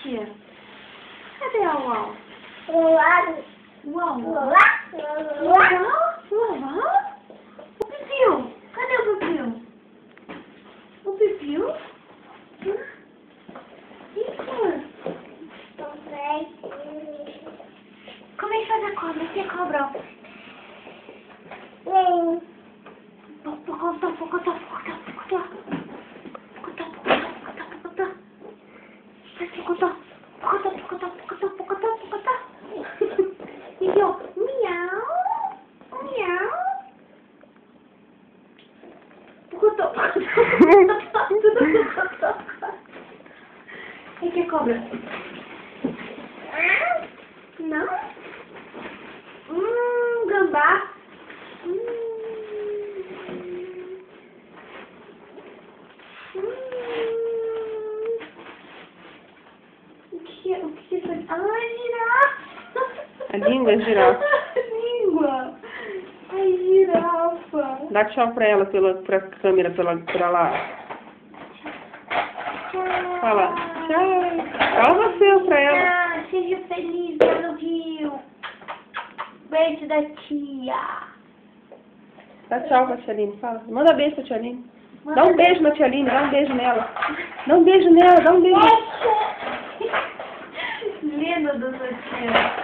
tia? Cadê a Uau? Uau? Uau? O Pipiu? Cadê o Pipiu? O Pipiu? Como é que faz a cobra? Aqui é cobra. O que é cobra? Não? Gambá. O que foi? Girafa. A língua é girafa. Língua. Ai, girafa. Dá tchau pra ela, pra câmera, pra lá. Fala, tchau. Fala você pra ela. Seja feliz lá no Rio. Beijo da tia. Dá tchau pra tia Aline, fala. Manda beijo pra tia Aline. Dá um beijo na tia Aline, dá um beijo nela. Dá um beijo nela, dá um beijo. Lindo do seu tia.